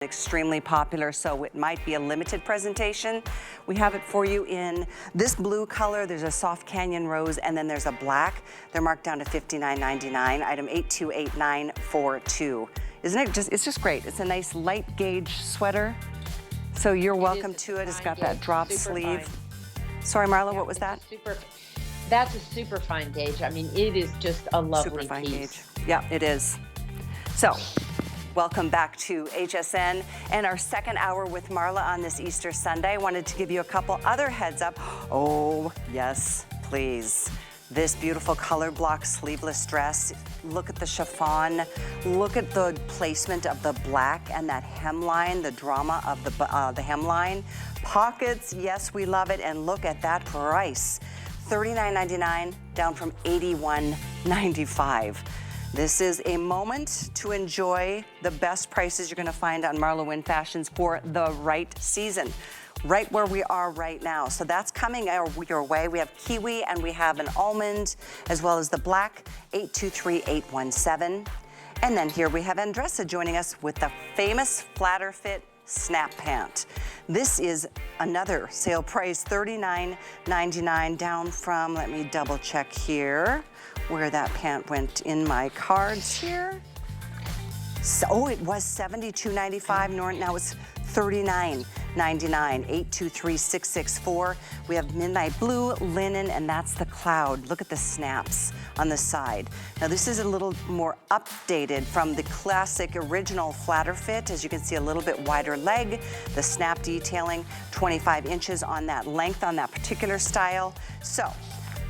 Extremely popular, so it might be a limited presentation. We have it for you in this blue color. There's a soft canyon rose, and then there's a black. They're marked down to $59.99. Item 828942. Isn't it just? It's just great. It's a nice light gauge sweater. So you're welcome to it. It's got that drop sleeve. Sorry, Marla, what was that? That's a super fine gauge. I mean, it is just a lovely super fine piece. Gauge. Yeah, it is. So. Welcome back to HSN and our second hour with Marla on this Easter Sunday. I wanted to give you a couple other heads up. Oh, yes, please. This beautiful color block sleeveless dress. Look at the chiffon. Look at the placement of the black and that hemline, the drama of the hemline. Pockets, yes, we love it. And look at that price. $39.99 down from $81.95. This is a moment to enjoy the best prices you're gonna find on MarlaWynne Fashions for the right season, right where we are right now. So that's coming your way. We have kiwi and we have an almond, as well as the black, 823817. And then here we have Andressa joining us with the famous flatter fit snap pant. This is another sale price, $39.99 down from, let me double check here, where that pant went in my cards here. So, oh, it was $72.95, now it's $39.99, 823664. We have midnight blue, linen, and that's the cloud. Look at the snaps on the side. Now this is a little more updated from the classic original flatter fit. As you can see, a little bit wider leg, the snap detailing, 25 inches on that length on that particular style. So,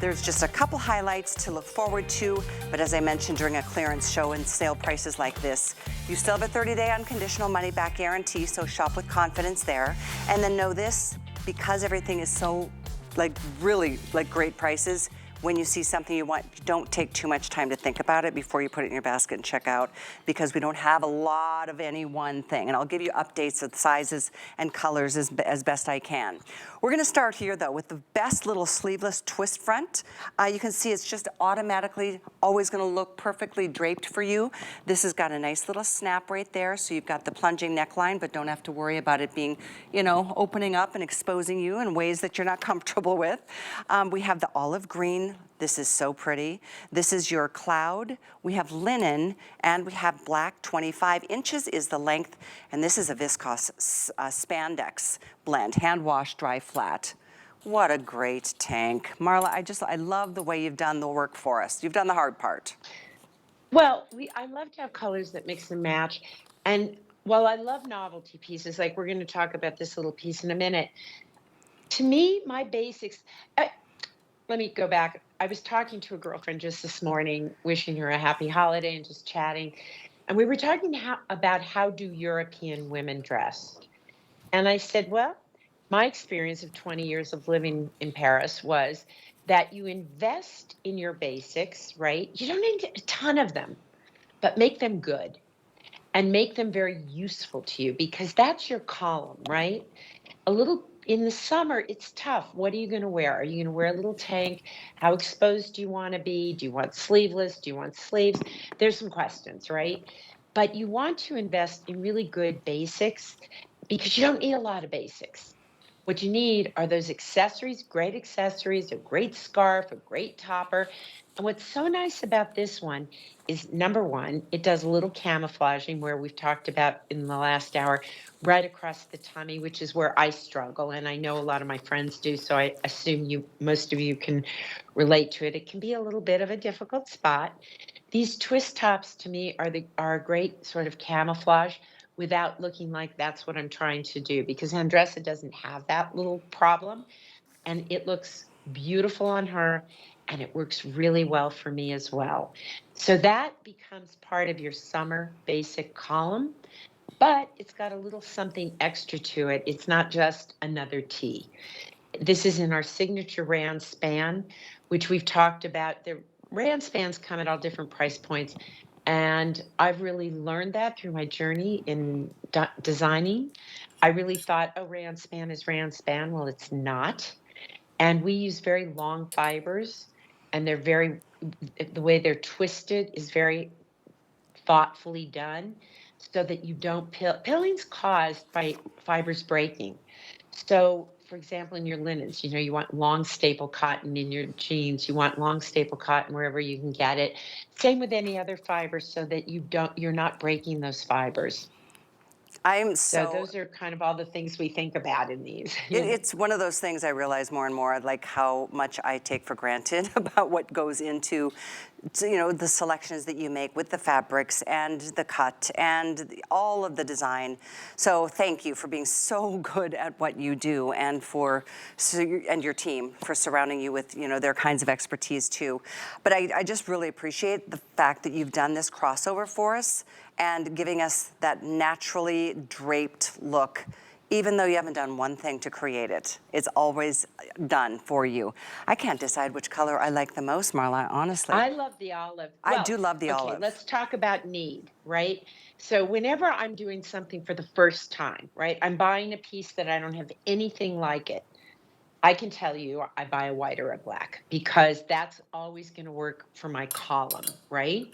there's just a couple highlights to look forward to, but as I mentioned during a clearance show and sale prices like this, you still have a 30-day unconditional money-back guarantee, so shop with confidence there. And then know this, because everything is so, really great prices, when you see something you want, don't take too much time to think about it before you put it in your basket and check out, because we don't have a lot of any one thing. And I'll give you updates of sizes and colors as best I can. We're gonna start here though with the best little sleeveless twist front. You can see it's just automatically always gonna look perfectly draped for you. This has got a nice little snap right there, so you've got the plunging neckline, but don't have to worry about it being, opening up and exposing you in ways that you're not comfortable with. We have the olive green. This is so pretty. This is your cloud. We have linen and we have black. 25 inches is the length, and this is a viscose spandex blend, hand wash, dry flat. What a great tank. Marla, I love the way you've done the work for us. You've done the hard part. Well, I love to have colors that mix and match. And while I love novelty pieces, like we're going to talk about this little piece in a minute, to me, my basics, let me go back. I was talking to a girlfriend just this morning, wishing her a happy holiday and just chatting. And we were talking about how do European women dress. And I said, well, my experience of 20 years of living in Paris was that you invest in your basics, right? You don't need a ton of them, but make them good and make them very useful to you, because that's your column, right? In the summer, it's tough. What are you going to wear? Are you going to wear a little tank? How exposed do you want to be? Do you want sleeveless? Do you want sleeves? There's some questions, right? But you want to invest in really good basics, because you don't need a lot of basics. What you need are those accessories, a great scarf, a great topper. And what's so nice about this one is, number one, it does a little camouflaging, where we've talked about in the last hour, right across the tummy, which is where I struggle. And I know a lot of my friends do, so I assume most of you can relate to it. It can be a little bit of a difficult spot. These twist tops to me are a great sort of camouflage, without looking like that's what I'm trying to do, because Andressa doesn't have that little problem, and it looks beautiful on her, and it works really well for me as well. So that becomes part of your summer basic column, but it's got a little something extra to it. It's not just another tee. This is in our signature rayon span, which we've talked about. The rayon spans come at all different price points, and I've really learned that through my journey in designing. I really thought, oh, rayon span is rayon span. Well, it's not. And we use very long fibers, and the way they're twisted is very thoughtfully done. so that you don't pill. Pilling's caused by fibers breaking. So, for example, in your linens, you want long staple cotton in your jeans. You want long staple cotton wherever you can get it. Same with any other fibers, so that you're not breaking those fibers. I'm So so those are kind of all the things we think about in these. It's one of those things I realize more and more, like how much I take for granted about what goes into, the selections that you make with the fabrics and the cut and all of the design. So thank you for being so good at what you do, and and your team for surrounding you with, their kinds of expertise too. But I just really appreciate the fact that you've done this crossover for us and giving us that naturally draped look. Even though you haven't done one thing to create it, it's always done for you. I can't decide which color I like the most, Marla, honestly. I love the olive. I do love the Okay, olive. let's talk about need, right? So whenever I'm doing something for the first time, right? I'm buying a piece that I don't have anything like it. I can tell you I buy a white or a black, because that's always going to work for my column, right?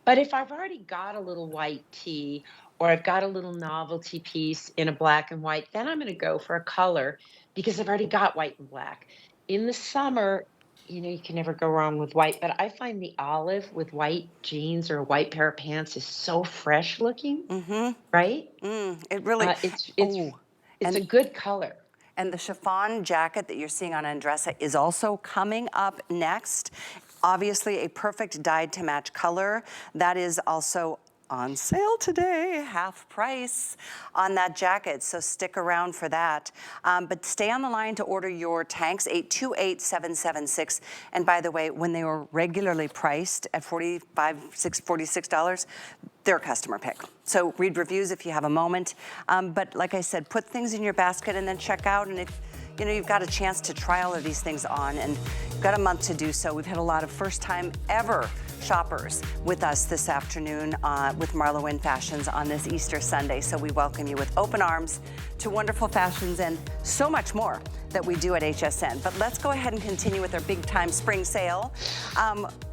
But if I've already got a little white tee, or I've got a little novelty piece in a black and white, then I'm going to go for a color, because I've already got white and black. In the summer, you can never go wrong with white, but I find the olive with white jeans or a white pair of pants is so fresh looking, right? It really, It's a and good color. And the chiffon jacket that you're seeing on Andressa is also coming up next. Obviously a perfect dyed to match color. That is also on sale today, half price on that jacket, so stick around for that. But stay on the line to order your tanks, 828-776. And by the way, when they were regularly priced at $46, they're a customer pick. So read reviews if you have a moment. But like I said, put things in your basket and then check out. And if you've got a chance to try all of these things on, and you've got a month to do so. We've had a lot of first time ever shoppers with us this afternoon with MarlaWynne Fashions on this Easter Sunday. So we welcome you with open arms to wonderful fashions and so much more that we do at HSN. But let's go ahead and continue with our big time spring sale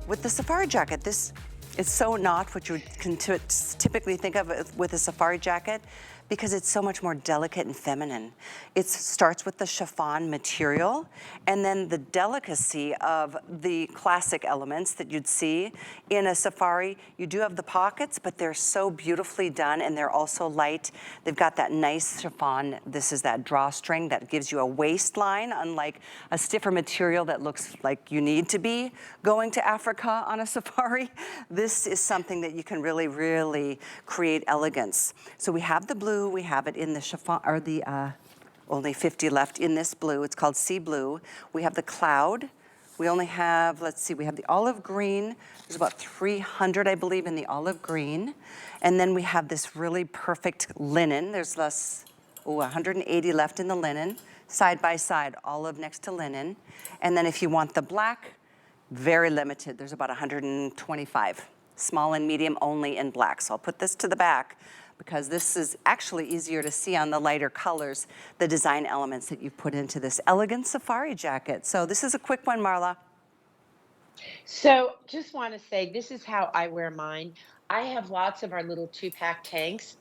with the safari jacket. This is so not what you can typically think of with a safari jacket, because it's so much more delicate and feminine. It starts with the chiffon material, and then the delicacy of the classic elements that you'd see in a safari. You do have the pockets, but they're so beautifully done, and they're also light. They've got that nice chiffon. This is that drawstring that gives you a waistline, unlike a stiffer material that looks like you need to be going to Africa on a safari. This is something that you can really, really create elegance. So we have the blue. We have it in the chiffon, or the only 50 left in this blue. It's called sea blue. We have the cloud. We only have, let's see, we have the olive green. There's about 300, I believe, in the olive green. And then we have this really perfect linen. There's 180 left in the linen, side by side, olive next to linen. And then if you want the black, very limited. There's about 125, small and medium only in black. So I'll put this to the back, because this is actually easier to see on the lighter colors, the design elements that you've put into this elegant safari jacket. So this is a quick one, Marla. So just want to say, this is how I wear mine. I have lots of our little 2-pack tanks.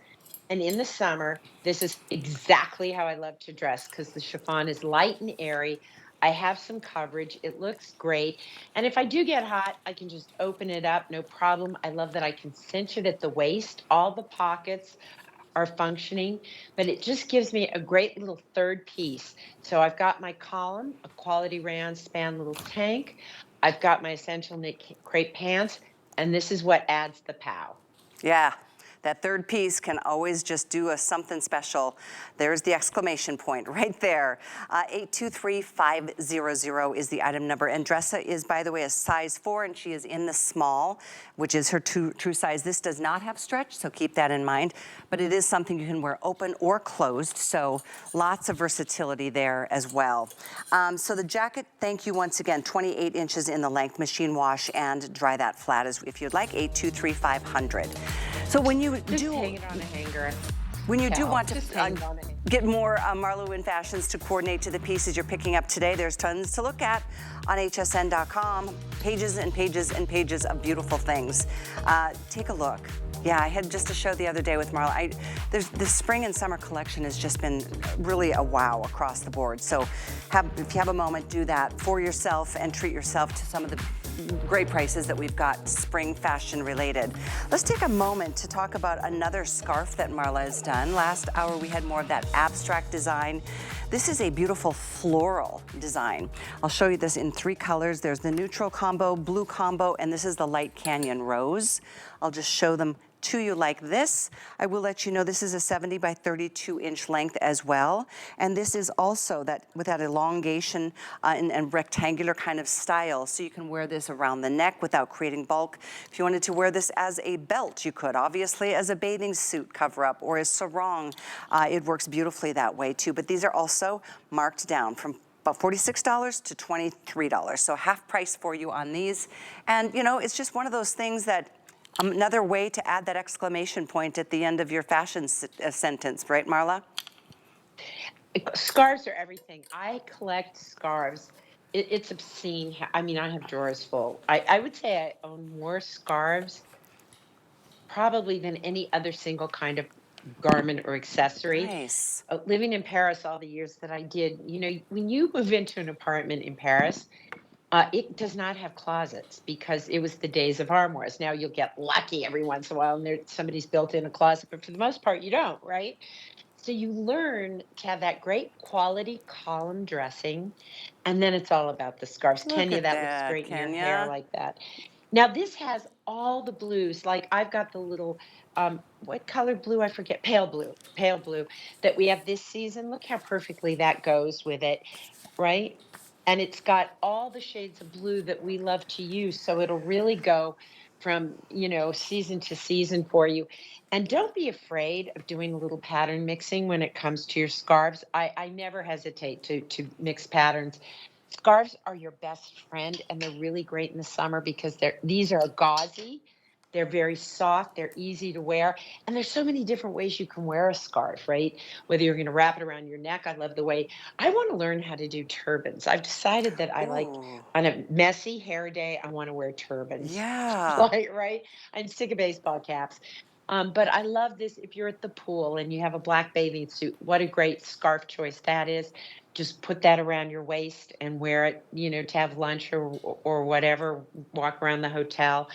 And in the summer, this is exactly how I love to dress, because the chiffon is light and airy. I have some coverage. It looks great. And if I do get hot, I can just open it up, no problem. I love that I can cinch it at the waist. All the pockets are functioning, but it just gives me a great little third piece. So I've got my column, a quality rayon span little tank. I've got my essential knit crepe pants, and this is what adds the pow. Yeah. That third piece can always just do something special. There's the exclamation point right there. 823500 is the item number. Andressa is, by the way, a size 4, and she is in the small, which is her true size. This does not have stretch, so keep that in mind. But it is something you can wear open or closed, so lots of versatility there as well. So the jacket, thank you once again, 28 inches in the length, machine wash and dry that flat if you'd like, 823500. So when you Just hang it on a hanger. when you do want to, just hang it on a hanger. get more MarlaWynne fashions to coordinate to the pieces you're picking up today. There's tons to look at on hsn.com. Pages and pages and pages of beautiful things. Take a look. Yeah, I had just a show the other day with Marla. The spring and summer collection has just been really a wow across the board. So if you have a moment, do that for yourself and treat yourself to some of the great prices that we've got spring fashion related. Let's take a moment to talk about another scarf that Marla has done. Last hour we had more of that abstract design. This is a beautiful floral design. I'll show you this in 3 colors. There's the neutral combo, blue combo, and this is the light canyon rose. I'll just show them to you like this. I will let you know this is a 70 by 32 inch length as well. And this is also that with that elongation and rectangular kind of style. So you can wear this around the neck without creating bulk. If you wanted to wear this as a belt, you could. Obviously as a bathing suit cover up or a sarong, it works beautifully that way too. But these are also marked down from about $46 to $23. So half price for you on these. And you know, it's just one of those things that another way to add that exclamation point at the end of your fashion sentence, right, Marla? Scarves are everything. I collect scarves. It's obscene. I mean, I have drawers full. I would say I own more scarves probably than any other single kind of garment or accessory. Nice. Living in Paris all the years that I did, you know, when you move into an apartment in Paris, it does not have closets because it was the days of armoires. Now you'll get lucky every once in a while and somebody's built in a closet, but for the most part you don't, right? So you learn to have that great quality column dressing, and then it's all about the scarves. Look Kenya, at that looks great in your hair Kenya. like that. Now this has all the blues. Like I've got the little, what color blue? I forget. Pale blue that we have this season. Look how perfectly that goes with it, right? And it's got all the shades of blue that we love to use. So it'll really go from, you know, season to season for you. And don't be afraid of doing a little pattern mixing when it comes to your scarves. I never hesitate to mix patterns. Scarves are your best friend, and they're really great in the summer because these are gauzy. They're very soft. They're easy to wear. And there's so many different ways you can wear a scarf, right? Whether you're going to wrap it around your neck. I love the way I want to learn how to do turbans. I've decided that I like Ooh. on a messy hair day, I want to wear turbans. Yeah. Like, right? I'm sick of baseball caps. But I love this. If you're at the pool and you have a black bathing suit, what a great scarf choice that is. Just put that around your waist and wear it, you know, to have lunch or whatever, walk around the hotel.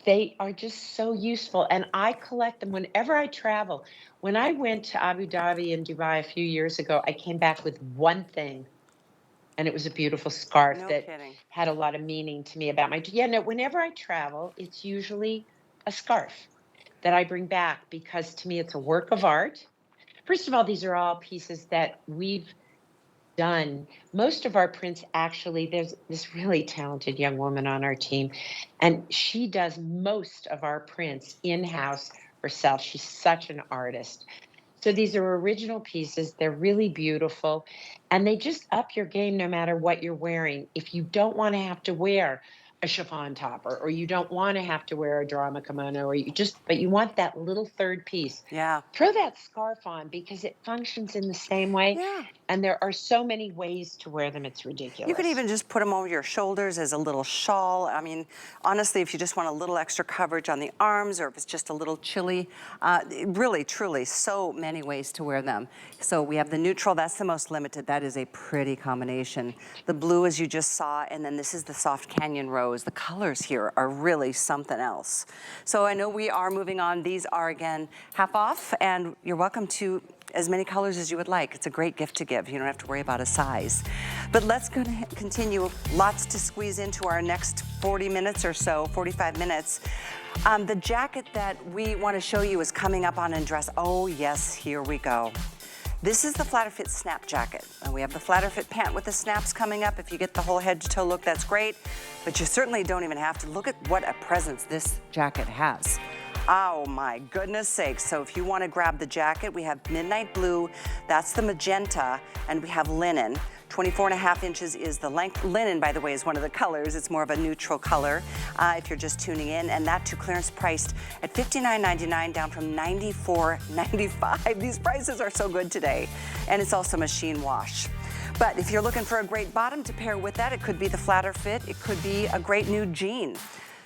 They are just so useful, and I collect them whenever I travel. When I went to Abu Dhabi and Dubai a few years ago, I came back with one thing, and it was a beautiful scarf No that kidding. had a lot of meaning to me about no, whenever I travel, it's usually a scarf that I bring back because to me it's a work of art. First of all, these are all pieces that we've done. Most of our prints, actually, there's this really talented young woman on our team, and she does most of our prints in-house herself. She's such an artist. So these are original pieces. They're really beautiful, and they just up your game no matter what you're wearing. If you don't want to have to wear a chiffon topper, or you don't want to have to wear a drama kimono, but you want that little third piece, Yeah. throw that scarf on because it functions in the same way. Yeah. And there are so many ways to wear them, it's You ridiculous. could even just put them over your shoulders as a little shawl. I mean, honestly, if you just want a little extra coverage on the arms or if it's just a little chilly, really, truly, so many ways to wear them. So we have the neutral, that's the most limited. That is a pretty combination. The blue, as you just saw, and then this is the soft canyon rose. The colors here are really something else. So I know we are moving on. These are, again, half off, and you're welcome to as many colors as you would like. It's a great gift to give. You don't have to worry about a size. But let's go to continue. Lots to squeeze into our next 40 minutes or so, 45 minutes. The jacket that we want to show you is coming up on Undress. Oh yes, here we go. This is the flatter fit snap jacket. And we have the flatter fit pant with the snaps coming up. If you get the whole head to toe look, that's great. But you certainly don't even have to. Look at what a presence this jacket has. Oh my goodness sakes. So if you want to grab the jacket, we have midnight blue, that's the magenta, and we have linen. 24.5 inches is the length. Linen, by the way, is one of the colors. It's more of a neutral color if you're just tuning in. And that to clearance priced at $59.99 down from $94.95. These prices are so good today. And it's also machine wash. But if you're looking for a great bottom to pair with that, it could be the flatter fit. It could be a great new jean.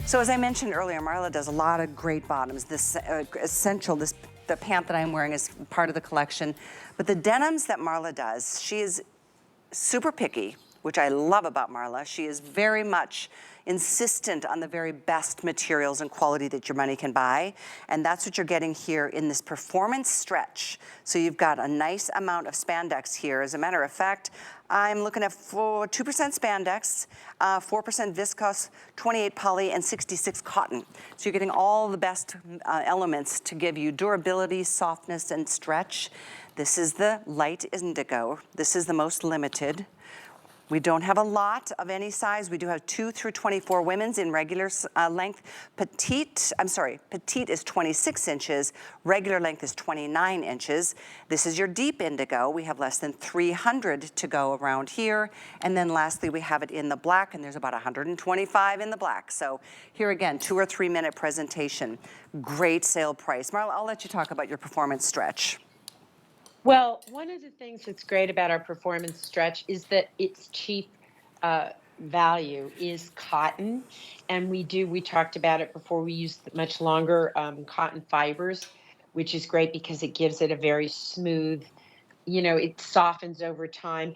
So as I mentioned earlier, Marla does a lot of great bottoms. This essential, the pant that I'm wearing is part of the collection. But the denims that Marla does, she is super picky, which I love about Marla. She is very much insistent on the very best materials and quality that your money can buy. And that's what you're getting here in this performance stretch. So you've got a nice amount of spandex here. As a matter of fact, I'm looking at 2% spandex, 4% viscose, 28 poly, and 66 cotton. So you're getting all the best elements to give you durability, softness, and stretch. This is the light indigo. This is the most limited. We don't have a lot of any size. We do have 2 through 24 women's in regular length. Petite is 26 inches. Regular length is 29 inches. This is your deep indigo. We have less than 300 to go around here. And then lastly, we have it in the black, and there's about 125 in the black. So here again, 2 or 3 minute presentation. Great sale price. Marla, I'll let you talk about your performance stretch. Well, one of the things that's great about our performance stretch is that its chief value is cotton. And we talked about it before, we use much longer cotton fibers, which is great because it gives it a very smooth, it softens over time.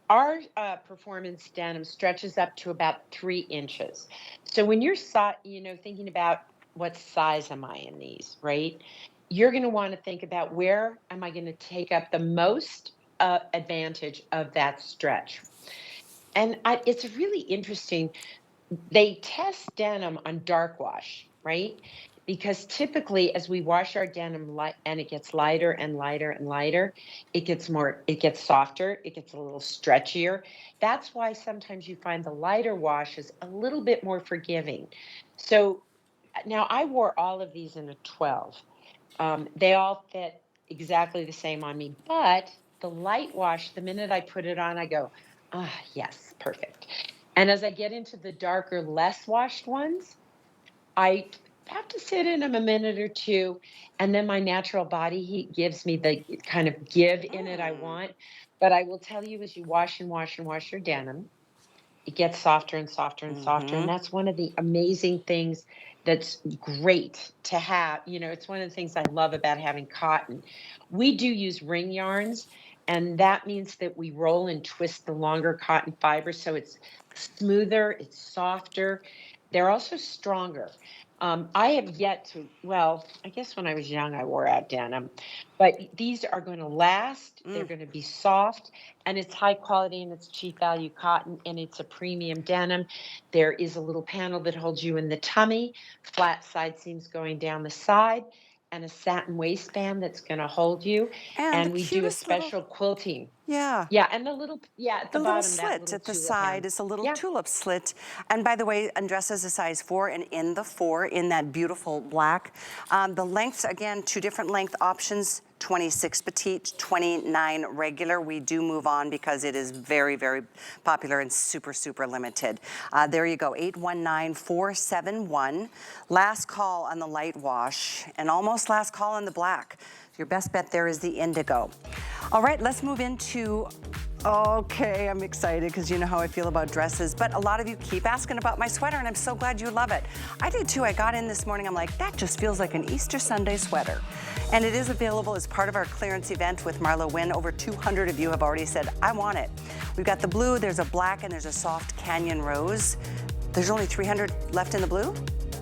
Our performance denim stretches up to about 3 inches. So when you're, thinking about what size am I in these, right? You're going to want to think about where am I going to take up the most advantage of that stretch. And it's really interesting. They test denim on dark wash, right? Because typically as we wash our denim and it gets lighter and lighter and lighter, it gets softer, it gets a little stretchier. That's why sometimes you find the lighter wash is a little bit more forgiving. So now I wore all of these in a 12. They all fit exactly the same on me, but the light wash, the minute I put it on, I go, yes, perfect. And as I get into the darker, less washed ones, I have to sit in them a minute or two, and then my natural body heat gives me the kind of give in it I want. But I will tell you, as you wash and wash and wash your denim, it gets softer and softer and softer. And that's one of the amazing things that's great to have. It's one of the things I love about having cotton. We do use ring yarns, and that means that we roll and twist the longer cotton fiber so it's smoother, it's softer. They're also stronger. I have yet to, I guess when I was young, I wore out denim, but these are going to last. They're going to be soft, and it's high quality, and it's cheap value cotton, and it's a premium denim. There is a little panel that holds you in the tummy, flat side seams going down the side, and a satin waistband that's going to hold you. And the we do a cutest little, special quilting. yeah. Yeah, and at the bottom, slit at the tulip side hem. is a little Yeah. tulip slit. And by the way, undresses a size 4 and in the 4 in that beautiful black. The lengths, again, 2 different length options, 26 petite, 29 regular. We do move on because it is very, very popular and super, super limited. There you go, 819471. Last call on the light wash and almost last call on the black. Your best bet there is the indigo. All right, let's move into, okay, I'm excited because you know how I feel about dresses, but a lot of you keep asking about my sweater, and I'm so glad you love it. I did too. I got in this morning, I'm like, that just feels like an Easter Sunday sweater. And it is available as part of our clearance event with MarlaWynne. Over 200 of you have already said, I want it. We've got the blue, there's a black, and there's a soft canyon rose. There's only 300 left in the blue?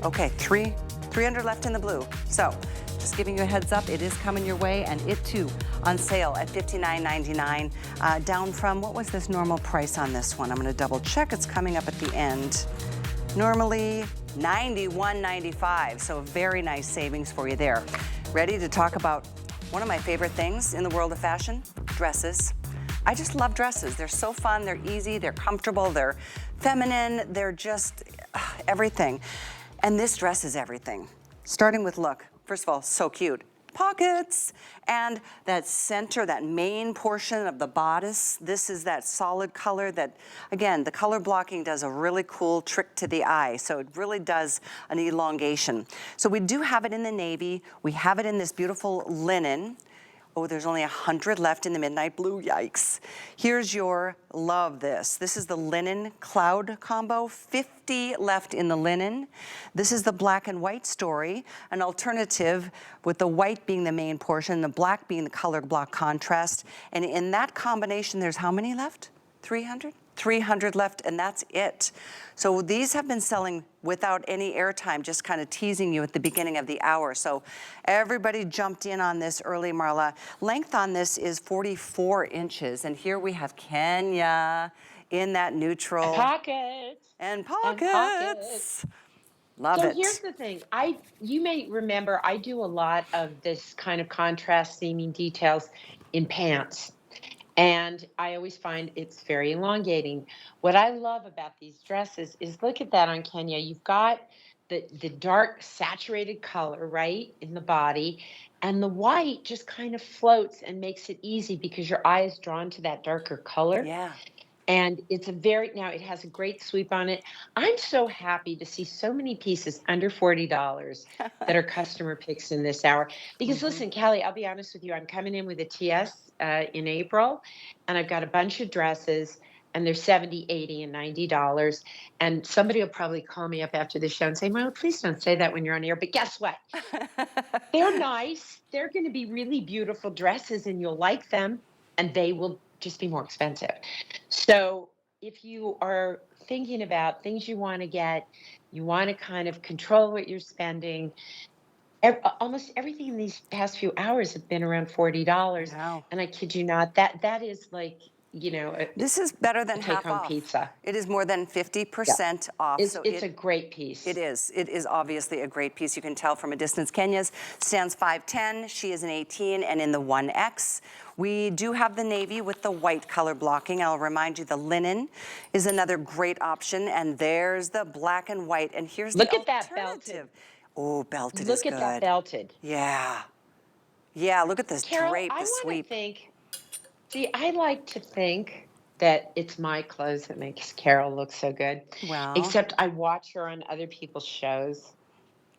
Okay, 300 left in the blue. So, just giving you a heads up, it is coming your way, and it too on sale at $59.99, down from, what was this normal price on this one? I'm gonna double check, it's coming up at the end. Normally $91.95, so a very nice savings for you there. Ready to talk about one of my favorite things in the world of fashion? Dresses. I just love dresses. They're so fun, they're easy, they're comfortable, they're feminine, they're just everything. And this dress is everything. Starting with look, first of all, so cute. Pockets, and that center, that main portion of the bodice, this is that solid color that, again, the color blocking does a really cool trick to the eye, so it really does an elongation. So we do have it in the navy, we have it in this beautiful linen. Oh, there's only 100 left in the midnight blue, yikes. Here's your, love this. This is the linen cloud combo, 50 left in the linen. This is the black and white story, an alternative with the white being the main portion, the black being the color block contrast. And in that combination, there's how many left? 300? 300 left, and that's it. So these have been selling without any airtime, just kind of teasing you at the beginning of the hour. So everybody jumped in on this early, Marla. Length on this is 44 inches, and here we have Kenya in that neutral. Pockets. And And pockets. pockets. Love So it. here's the thing. You may remember I do a lot of this kind of contrast seaming details in pants. And I always find it's very elongating. What I love about these dresses is look at that on Kenya. You've got the dark saturated color, right, in the body. And the white just kind of floats and makes it easy because your eye is drawn to that darker color. Yeah. And it's now it has a great sweep on it. I'm so happy to see so many pieces under $40 that are customer picks in this hour. Because listen, Callie, I'll be honest with you. I'm coming in with a TS in April, and I've got a bunch of dresses, and they're $70, $80, and $90. And somebody will probably call me up after the show and say, well, please don't say that when you're on air. But guess what? They're nice. They're going to be really beautiful dresses, and you'll like them, and they will just be more expensive. So if you are thinking about things you want to get, you want to kind of control what you're spending. Almost everything in these past few hours have been around $40. Wow. And I kid you not, that is like, This is better a than half take-home off. pizza. It is more than 50% off. It's a great piece. It is. It is obviously a great piece. You can tell from a distance. Kenya's stands 5'10". She is an 18 and in the 1X. We do have the navy with the white color blocking. I'll remind you the linen is another great option. And there's the black and white. And here's Look the at that alternative. belted. Oh, belted is Look good. at that belted. Yeah. Yeah, look at this Carol, drape, I the want to sweep. think. See, I like to think that it's my clothes that makes Carol look so good. Well. Except I watch her on other people's shows.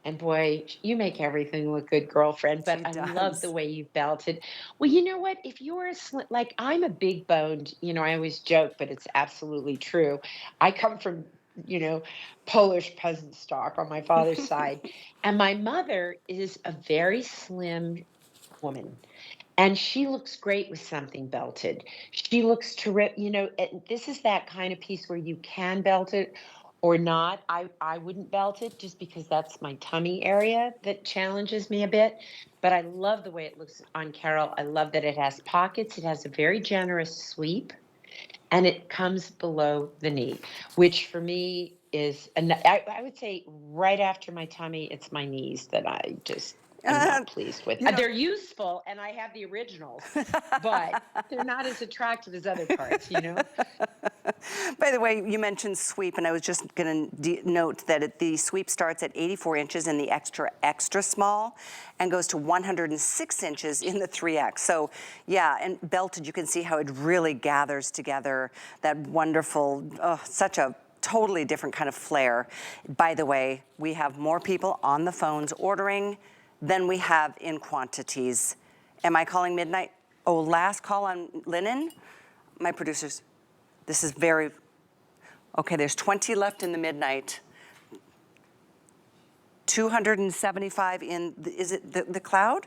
And boy, you make everything look good, girlfriend. But She I love does. the way you belted. Well, you know what? If you're like I'm a big boned, I always joke, but it's absolutely true. I come from, Polish peasant stock on my father's side. And my mother is a very slim woman. And she looks great with something belted. She looks terrific. This is that kind of piece where you can belt it or not. I wouldn't belt it just because that's my tummy area that challenges me a bit. But I love the way it looks on Carol. I love that it has pockets. It has a very generous sweep, and it comes below the knee, which for me is, I would say right after my tummy, it's my knees that I just am not pleased with. They're useful, and I have the originals, but they're not as attractive as other parts, By the way, you mentioned sweep, and I was just going to note that the sweep starts at 84 inches in the extra small and goes to 106 inches in the 3X. So yeah, and belted, you can see how it really gathers together that wonderful, such a totally different kind of flair. By the way, we have more people on the phones ordering than we have in quantities. Am I calling midnight? Oh, last call on linen? My producers. This is very, okay, there's 20 left in the midnight. 275 in, is it the cloud?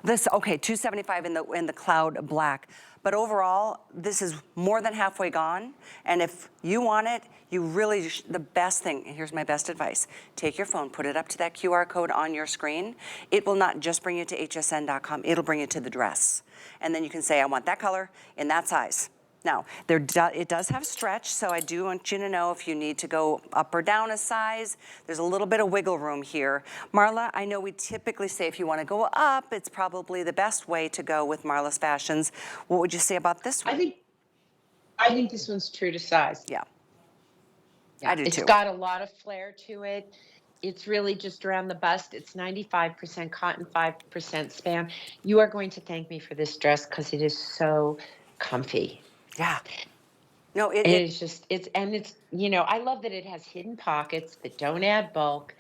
Okay, 275 in the cloud black. But overall, this is more than halfway gone. And if you want it, you really, the best thing, and here's my best advice, take your phone, put it up to that QR code on your screen. It will not just bring you to hsn.com, it'll bring you to the dress. And then you can say, I want that color in that size. Now, it does have stretch, so I do want you to know if you need to go up or down a size, there's a little bit of wiggle room here. Marla, I know we typically say if you want to go up, it's probably the best way to go with Marla's Fashions. What would you say about this one? I think this one's true to size. Yeah. I do It's too. got a lot of flair to it. It's really just around the bust. It's 95% cotton, 5% span. You are going to thank me for this dress because it is so comfy. Yeah. No, It is just, it's, I love that it has hidden pockets that don't add bulk.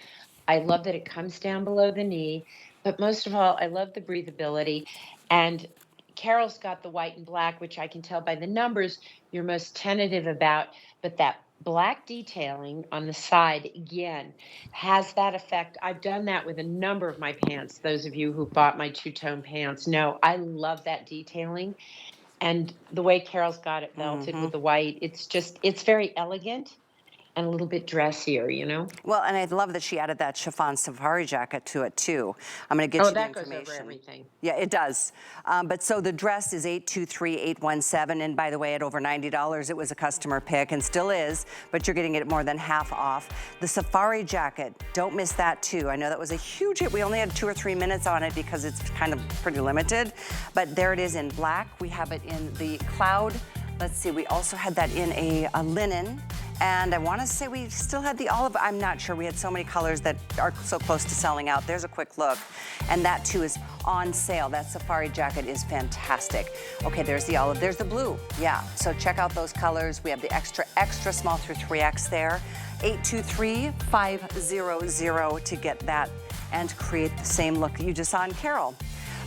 I love that it comes down below the knee, but most of all, I love the breathability. And Carol's got the white and black, which I can tell by the numbers you're most tentative about, but that black detailing on the side, again, has that effect. I've done that with a number of my pants. Those of you who bought my two-tone pants know I love that detailing. And the way Carol's got it belted mm-hmm. with the white, it's very elegant and a little bit dressier. Well, and I love that she added that chiffon safari jacket to it too. I'm going to get Oh, you the that goes over information. everything. Yeah, it does. But so the dress is 823,817, and by the way, at over $90, it was a customer pick and still is, but you're getting it more than half off. The safari jacket, don't miss that too. I know that was a huge hit. We only had 2 or 3 minutes on it because it's kind of pretty limited, but there it is in black. We have it in the cloud. Let's see, we also had that in a linen. And I want to say we still had the olive. I'm not sure. We had so many colors that are so close to selling out. There's a quick look. And that too is on sale. That safari jacket is fantastic. Okay, there's the olive. There's the blue. Yeah, so check out those colors. We have the extra, extra small through 3X there. 823-500 to get that and create the same look that you just saw on Carol.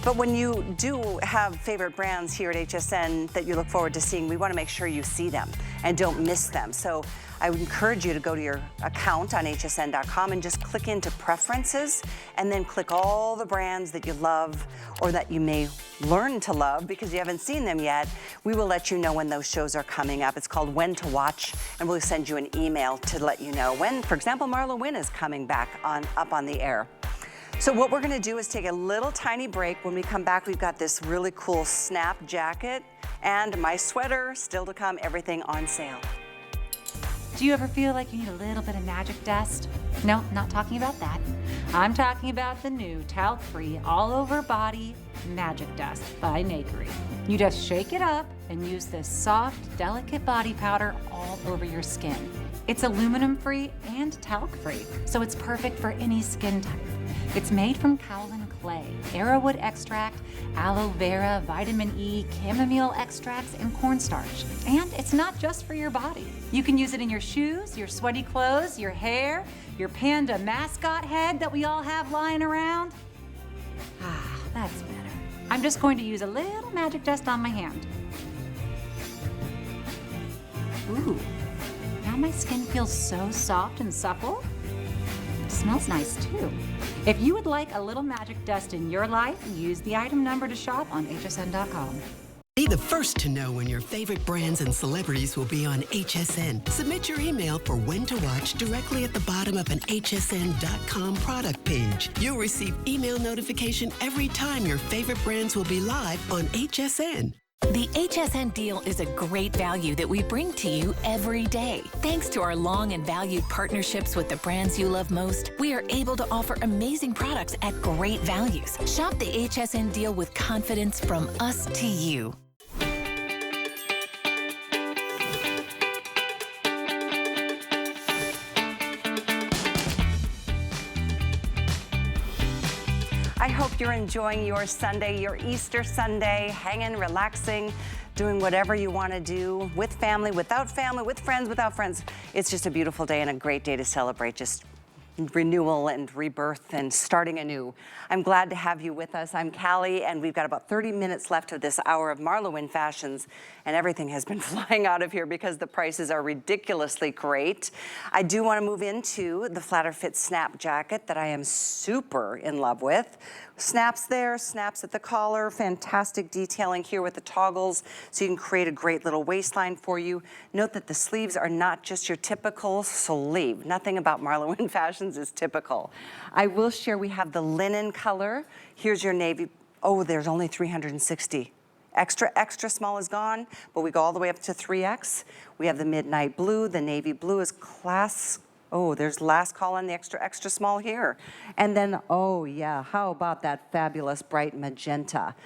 But when you do have favorite brands here at HSN that you look forward to seeing, we want to make sure you see them and don't miss them. So I would encourage you to go to your account on hsn.com and just click into preferences and then click all the brands that you love or that you may learn to love because you haven't seen them yet. We will let you know when those shows are coming up. It's called When to Watch, and we'll send you an email to let you know when, for example, MarlaWynne is coming back up on the air. So what we're gonna do is take a little tiny break. When we come back, we've got this really cool snap jacket and my sweater still to come, everything on sale. Do you ever feel like you need a little bit of magic dust? No, not talking about that. I'm talking about the new talc-free all-over body Magic Dust by Nakery. You just shake it up and use this soft, delicate body powder all over your skin. It's aluminum-free and talc-free, so it's perfect for any skin type. It's made from kaolin clay, arrowwood extract, aloe vera, vitamin E, chamomile extracts, and cornstarch. And it's not just for your body. You can use it in your shoes, your sweaty clothes, your hair, your panda mascot head that we all have lying around. Ah, that's better. I'm just going to use a little magic dust on my hand. Ooh, now my skin feels so soft and supple. It smells nice too. If you would like a little magic dust in your life, use the item number to shop on hsn.com. Be the first to know when your favorite brands and celebrities will be on HSN. Submit your email for When to Watch directly at the bottom of an hsn.com product page. You'll receive email notification every time your favorite brands will be live on HSN. The HSN deal is a great value that we bring to you every day. Thanks to our long and valued partnerships with the brands you love most, we are able to offer amazing products at great values. Shop the HSN deal with confidence from us to you. I hope you're enjoying your Sunday, your Easter Sunday, hanging, relaxing, doing whatever you want to do with family, with friends, without friends. It's just a beautiful day and a great day to celebrate just renewal and rebirth and starting anew. I'm glad to have you with us. I'm Callie, and we've got about 30 minutes left of this hour of MarlaWynne Fashions, and everything has been flying out of here because the prices are ridiculously great. I do want to move into the flatter fit snap jacket that I am super in love with. Snaps there, snaps at the collar, fantastic detailing here with the toggles, so you can create a great little waistline for you. Note that the sleeves are not just your typical sleeve. Nothing about MarlaWynne Fashions is typical. I will share we have the linen color. Here's your navy. Oh, there's only 360. Extra, extra small is gone, but we go all the way up to 3X. We have the midnight blue. The navy blue is class. Oh, there's last call on the extra, extra small here. And then, oh yeah, how about that fabulous bright magenta?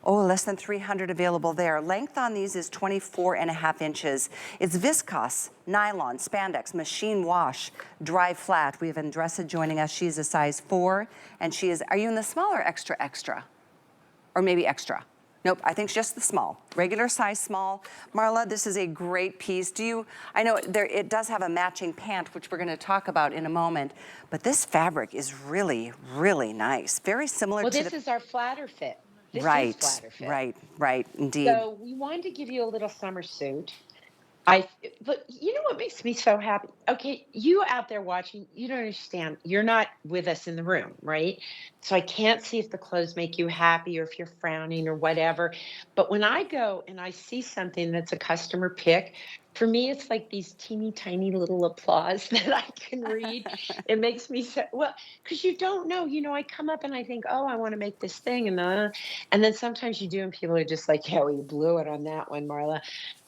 Oh, less than 300 available there. Length on these is 24.5 inches. It's viscose, nylon, spandex, machine wash, dry flat. We have Andressa joining us. She's a size 4, and she is, are you in the small or extra extra? Or maybe extra? Nope, I think just the small. Regular size small. Marla, this is a great piece. I know it does have a matching pant, which we're gonna talk about in a moment, but this fabric is really, really nice. Very similar Well, to this is our flatter fit. This is right, flatter fit. right, indeed. So we wanted to give you a little summer suit. But you know what makes me so happy? Okay, you out there watching, you don't understand. You're not with us in the room, right? So I can't see if the clothes make you happy or if you're frowning or whatever. But when I go and I see something that's a customer pick, for me, it's like these teeny tiny little applause that I can read. It makes me so, well, because you don't know. I come up and I think, oh, I want to make this thing. And then sometimes you do, and people are just like, yeah, well, you blew it on that one, Marla.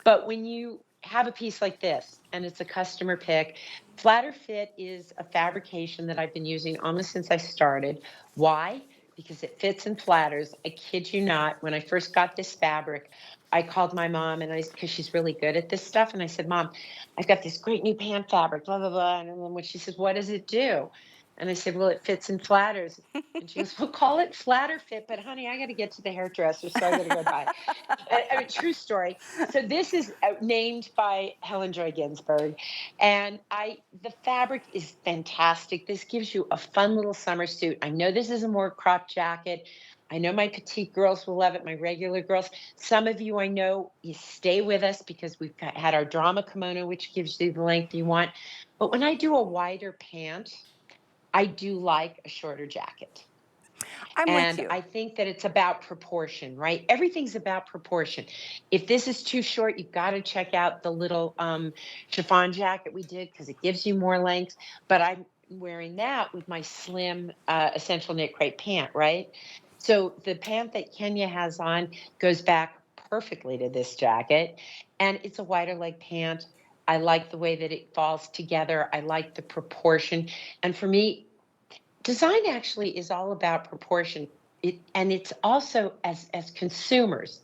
But when you have a piece like this and it's a customer pick, flatter fit is a fabrication that I've been using almost since I started. Why? Because it fits and flatters. I kid you not. When I first got this fabric, I called my mom because she's really good at this stuff. And I said, Mom, I've got this great new pant fabric, blah, blah, blah. And then when she says, what does it do? And I said, well, it fits and flatters. And she goes, well, call it flatter fit. But honey, I got to get to the hairdresser, so I got to go buy. I mean, true story. So this is named by Helen Joy Ginsburg. And the fabric is fantastic. This gives you a fun little summer suit. I know this is a more cropped jacket. I know my petite girls will love it, my regular girls. Some of you I know, you stay with us because we've had our drama kimono, which gives you the length you want. But when I do a wider pant, I do like a shorter jacket. I'm with you. I think that it's about proportion, right? Everything's about proportion. If this is too short, you've got to check out the little chiffon jacket we did because it gives you more length. But I'm wearing that with my slim essential knit crepe pant, right? So the pant that Kenya has on goes back perfectly to this jacket. And it's a wider leg pant. I like the way that it falls together. I like the proportion. And for me, design actually is all about proportion. And it's also as consumers,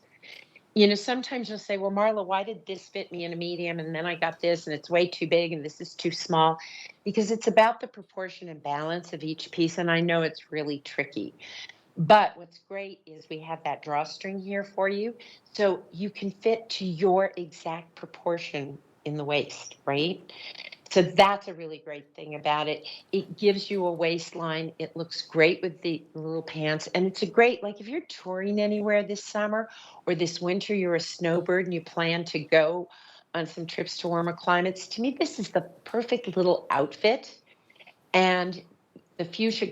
sometimes you'll say, well, Marla, why did this fit me in a medium? And then I got this and it's way too big and this is too small, because it's about the proportion and balance of each piece. And I know it's really tricky. But what's great is we have that drawstring here for you. So you can fit to your exact proportion in the waist, right? So that's a really great thing about it. It gives you a waistline. It looks great with the little pants. And it's a great, like if you're touring anywhere this summer or this winter, you're a snowbird and you plan to go on some trips to warmer climates, to me, this is the perfect little outfit. And the fuchsia,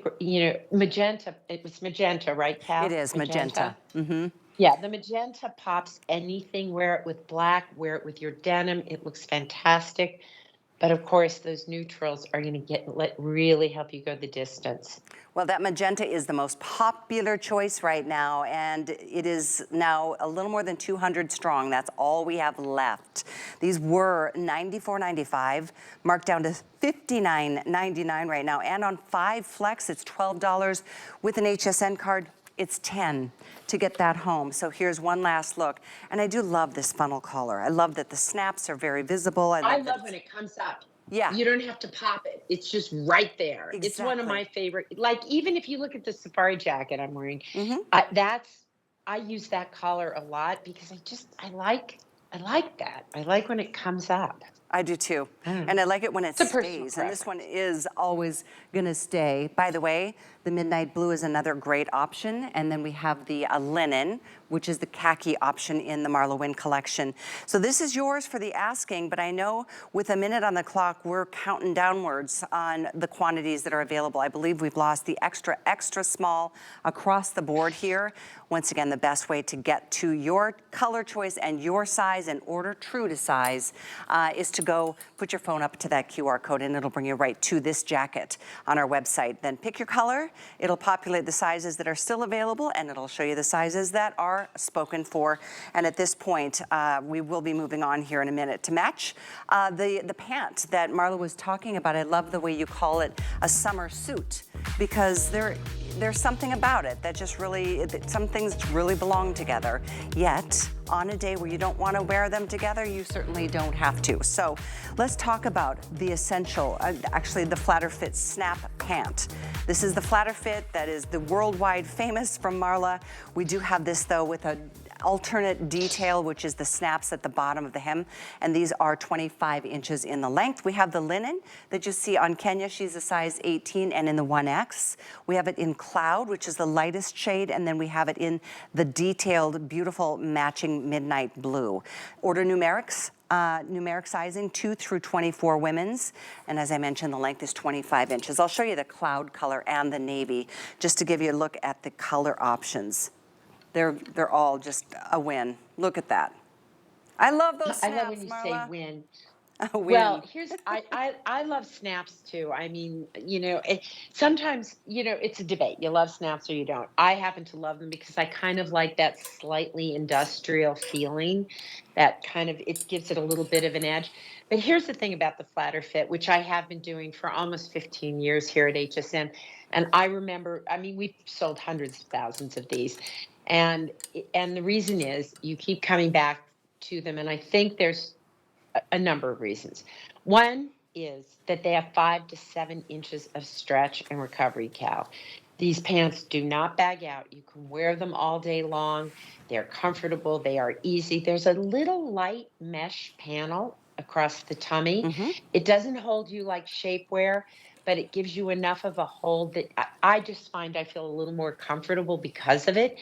magenta, it was magenta, right, Cal? It is magenta. Mm-hmm. Yeah, the magenta pops anything. Wear it with black, wear it with your denim. It looks fantastic. But of course, those neutrals are going to really help you go the distance. Well, that magenta is the most popular choice right now, and it is now a little more than 200 strong. That's all we have left. These were $94.95, marked down to $59.99 right now, and on 5 Flex, it's $12. With an HSN card, it's $10 to get that home. So here's one last look. And I do love this funnel collar. I love that the snaps are very visible. I love when it comes up. Yeah. You don't have to pop it. It's just right there. Exactly. It's one of my favorite. Like, even if you look at the safari jacket I'm wearing, I use that collar a lot because I like that. I like when it comes up. I do too. And I like it when it stays. And this one is always gonna stay. By the way, the midnight blue is another great option. And then we have the linen, which is the khaki option in the MarlaWynne collection. So this is yours for the asking, but I know with a minute on the clock, we're counting downwards on the quantities that are available. I believe we've lost the extra, extra small across the board here. Once again, the best way to get to your color choice and your size and order true to size is to go put your phone up to that QR code and it'll bring you right to this jacket on our website. Then pick your color, it'll populate the sizes that are still available and it'll show you the sizes that are spoken for. And at this point, we will be moving on here in a minute to match the pant that Marla was talking about. I love the way you call it a summer suit. because there's something about it that just really, some things really belong together. Yet, on a day where you don't want to wear them together, you certainly don't have to. So let's talk about the essential, actually the Flatter Fit Snap Pant. This is the Flatter Fit that is the worldwide famous from Marla. We do have this though with a alternate detail, which is the snaps at the bottom of the hem, and these are 25 inches in the length. We have the linen that you see on Kenya. She's a size 18 and in the 1X. We have it in Cloud, which is the lightest shade, and then we have it in the detailed, beautiful matching midnight blue. Order numerics. Numeric sizing 2 through 24 women's, and as I mentioned, the length is 25 inches. I'll show you the Cloud color and the navy just to give you a look at the color options. They're all just a win. Look at that. I love those snaps, I love when you Marla. say win. A win. Well, I love snaps too. I mean, sometimes, it's a debate. You love snaps or you don't. I happen to love them because I kind of like that slightly industrial feeling that it gives it a little bit of an edge. But here's the thing about the Flatter Fit, which I have been doing for almost 15 years here at HSN. And I remember, we've sold hundreds of thousands of these. And the reason is you keep coming back to them. And I think there's a number of reasons. One is that they have 5 to 7 inches of stretch and recovery, Cal. These pants do not bag out. You can wear them all day long. They're comfortable. They are easy. There's a little light mesh panel across the tummy. Mm-hmm. It doesn't hold you like shapewear, but it gives you enough of a hold that I just find I feel a little more comfortable because of it.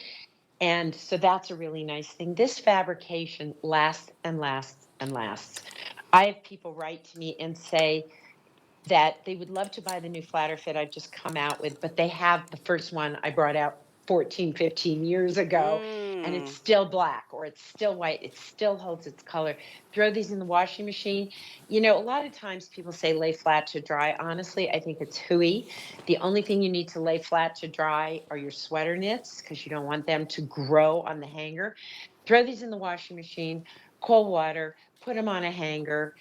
And so that's a really nice thing. This fabrication lasts and lasts and lasts. I have people write to me and say that they would love to buy the new Flatter Fit I've just come out with, but they have the first one I brought out 14, 15 years ago, and it's still black or it's still white. It still holds its color. Throw these in the washing machine. A lot of times people say lay flat to dry. Honestly, I think it's hooey. The only thing you need to lay flat to dry are your sweater knits because you don't want them to grow on the hanger. Throw these in the washing machine, cold water, put them on a hanger,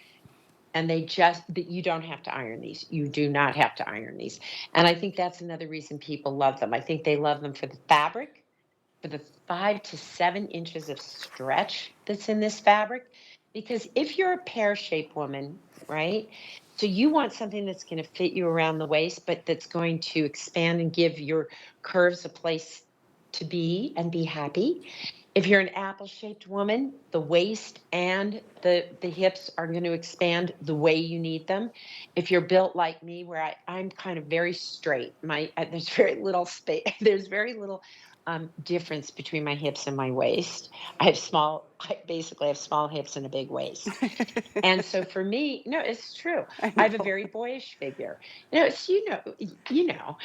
and you don't have to iron these. You do not have to iron these. And I think that's another reason people love them. I think they love them for the fabric, for the 5 to 7 inches of stretch that's in this fabric. Because if you're a pear-shaped woman, right, so you want something that's going to fit you around the waist, but that's going to expand and give your curves a place to be and be happy. If you're an apple-shaped woman, the waist and the hips are going to expand the way you need them. If you're built like me, where I'm kind of very straight, there's very little space. There's very little difference between my hips and my waist. I basically have small hips and a big waist. And so for me, no, it's true. I have a very boyish figure. It's, you know.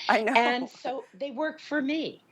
I know. And so they work for me.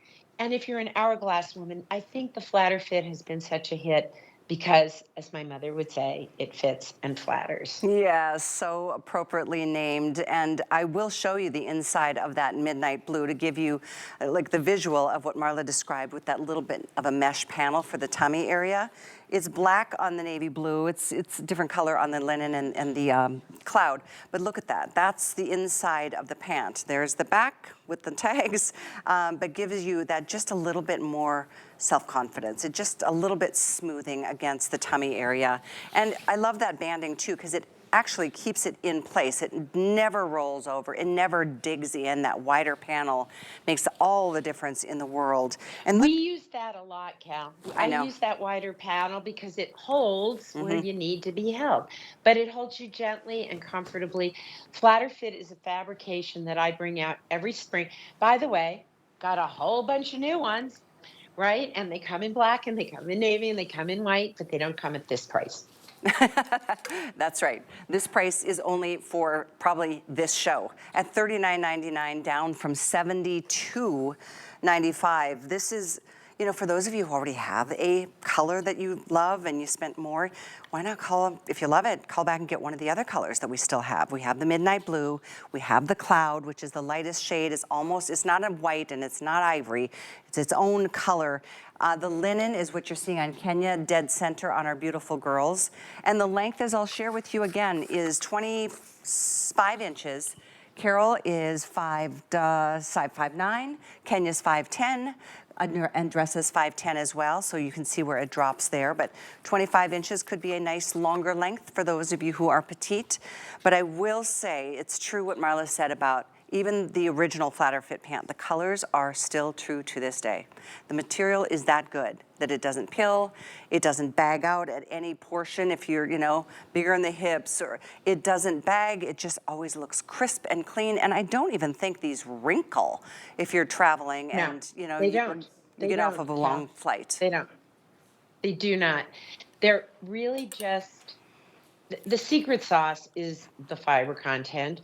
And if you're an hourglass woman, I think the Flatter Fit has been such a hit because, as my mother would say, it fits and flatters. Yeah, so appropriately named. And I will show you the inside of that midnight blue to give you like the visual of what Marla described with that little bit of a mesh panel for the tummy area. It's black on the navy blue. It's different color on the linen and the Cloud. But look at that. That's the inside of the pant. There's the back with the tags, but gives you that just a little bit more self-confidence. It just a little bit smoothing against the tummy area. And I love that banding too, because it actually keeps it in place. It never rolls over. It never digs in. That wider panel makes all the difference in the world. And we use that a lot, Cal. I know. use that wider panel because it holds where you need to be held, but it holds you gently and comfortably. Flatter Fit is a fabrication that I bring out every spring. By the way, got a whole bunch of new ones, right? And they come in black and they come in navy and they come in white, but they don't come at this price. That's right. This price is only for probably this show at $39.99, down from $72.95. This is, for those of you who already have a color that you love and you spent more, why not if you love it, call back and get one of the other colors that we still have. We have the midnight blue, we have the Cloud, which is the lightest shade. It's not a white and it's not ivory. It's its own color. The linen is what you're seeing on Kenya, dead center on our beautiful girls. And the length, as I'll share with you again, is 25 inches. Carol is 5'9", Kenya's 5'10", and dresses 5'10" as well, so you can see where it drops there. But 25 inches could be a nice longer length for those of you who are petite. But I will say it's true what Marla said about even the original flatter fit pant. The colors are still true to this day. The material is that good that it doesn't pill, it doesn't bag out at any portion if you're, bigger in the hips, or it doesn't bag, it just always looks crisp and clean. And I don't even think these wrinkle if you're traveling and, they don't. You get off of a long flight. They don't. They do not. They're really just, the secret sauce is the fiber content,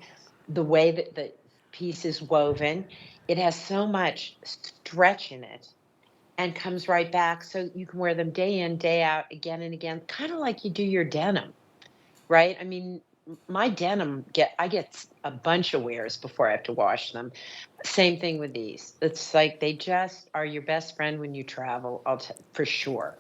the way that the piece is woven. It has so much stretch in it and comes right back, so you can wear them day in, day out, again and again, kind of like you do your denim, right? I mean, my denim, I get a bunch of wears before I have to wash them. Same thing with these. It's like they just are your best friend when you travel, for sure.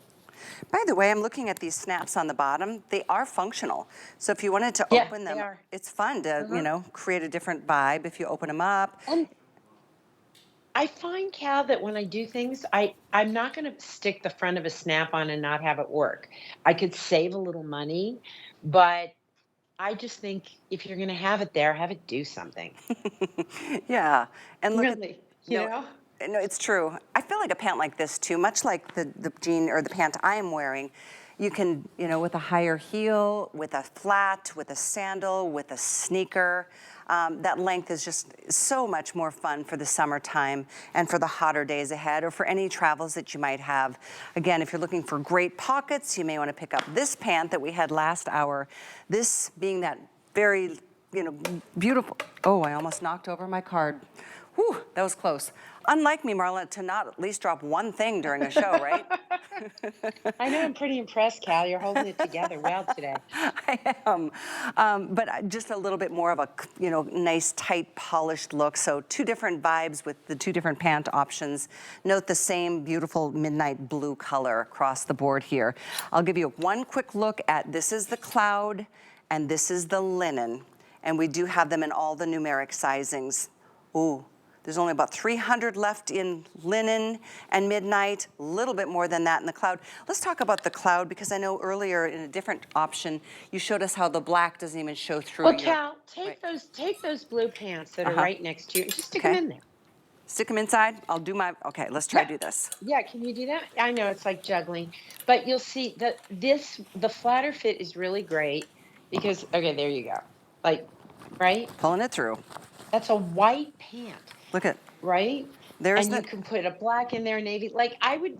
By the way, I'm looking at these snaps on the bottom. They are functional. So if you wanted to open them, it's fun to, create a different vibe if you open them up. And I find, Cal, that when I do things, I'm not going to stick the front of a snap-on and not have it work. I could save a little money, but I just think if you're going to have it there, have it do something. Yeah. And look really, No, it's true. I feel like a pant like this too, much like the jean or the pant I am wearing, you can, with a higher heel, with a flat, with a sandal, with a sneaker, that length is just so much more fun for the summertime and for the hotter days ahead, or for any travels that you might have. Again, if you're looking for great pockets, you may want to pick up this pant that we had last hour. This being that very, beautiful. Oh, I almost knocked over my card. Whew, that was close. Unlike me, Marla, to not at least drop one thing during a show, right? I know, I'm pretty impressed, Cal. You're holding it together well today. I am, but just a little bit more of a, nice, tight, polished look. So two different vibes with the two different pant options. Note the same beautiful midnight blue color across the board here. I'll give you one quick look at, this is the cloud and this is the linen. And we do have them in all the numeric sizings. Ooh. There's only about 300 left in linen and midnight, a little bit more than that in the cloud. Let's talk about the cloud, because I know earlier in a different option, you showed us how the black doesn't even show through. Well, Cal, take those blue pants that are right next to you and just stick them in there. Stick them inside? I'll do okay, let's try to do this. Yeah, can you do that? I know it's like juggling, but you'll see that the flatter fit is really great because, okay, there you go. Like, right? Pulling it through. That's a white pant. Look at, right? There's and you can put a black in there, navy. Like I would,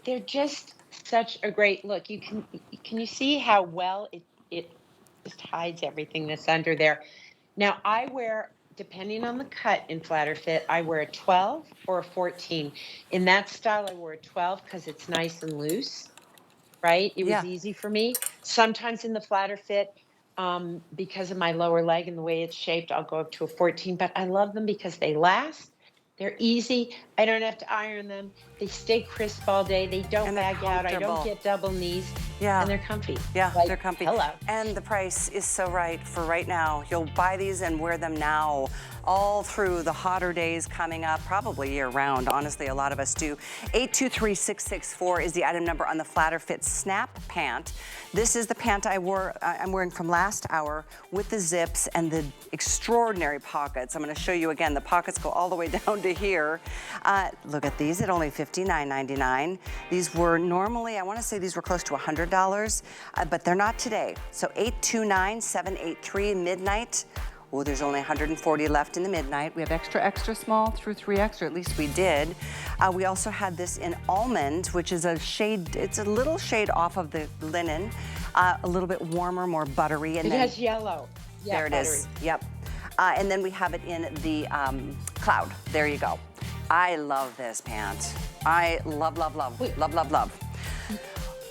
they're just such a great look. Can you see how well it just hides everything that's under there? Now I wear, depending on the cut in flatter fit, I wear a 12 or a 14. In that style, I wear a 12 because it's nice and loose, right? It was easy for me. Sometimes in the flatter fit, because of my lower leg and the way it's shaped, I'll go up to a 14, but I love them because they last. They're easy. I don't have to iron them. They stay crisp all day. They don't bag out. I don't get double knees. Yeah. And they're comfy. Yeah, they're comfy. Hello. And the price is so right for right now. You'll buy these and wear them now all through the hotter days coming up, probably year round. Honestly, a lot of us do. 823-664 is the item number on the flatter fit snap pant. This is the pant I'm wearing from last hour with the zips and the extraordinary pockets. I'm going to show you again. The pockets go all the way down to here. Look at these at only $59.99. These were normally, I want to say these were close to $100, but they're not today. So 829-783 midnight. Oh, there's only 140 left in the midnight. We have extra, extra small through 3X, or at least we did. We also had this in almond, which is a shade, it's a little shade off of the linen, a little bit warmer, more buttery. And it has yellow. Yeah, there it buttery. is, yep. And then we have it in the cloud. There you go. I love this pant. I love, love, love, love, love, love.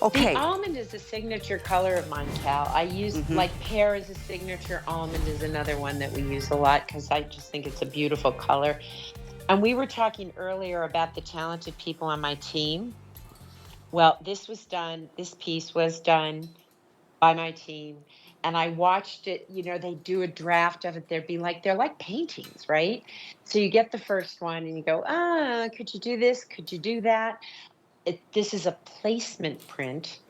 Okay. The almond is a signature color of mine, Cal. I use, like pear is a signature, almond is another one that we use a lot because I just think it's a beautiful color. And we were talking earlier about the talented people on my team. Well, this piece was done by my team. and I watched it, you know, they do a draft of it. They're like paintings, right? So you get the first one and you go, could you do this? Could you do that? This is a placement print,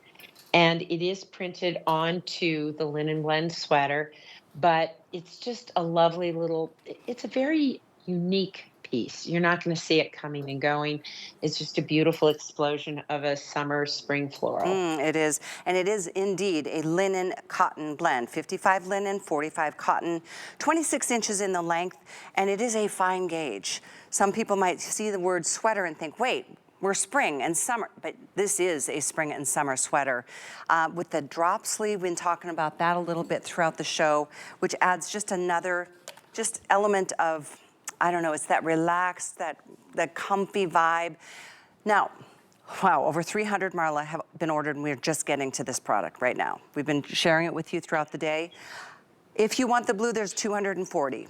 and it is printed onto the linen blend sweater, but it's just a lovely little, it's a very unique piece. You're not going to see it coming and going. It's just a beautiful explosion of a summer spring floral. It is, and it is indeed a linen cotton blend, 55 linen, 45 cotton, 26 inches in the length, and it is a fine gauge. Some people might see the word sweater and think, wait, we're spring and summer, but this is a spring and summer sweater. With the drop sleeve, we've been talking about that a little bit throughout the show, which adds just another element of, I don't know, it's that relaxed, that comfy vibe. Now, wow, over 300, Marla, have been ordered, and we're just getting to this product right now. We've been sharing it with you throughout the day. If you want the blue, there's 240.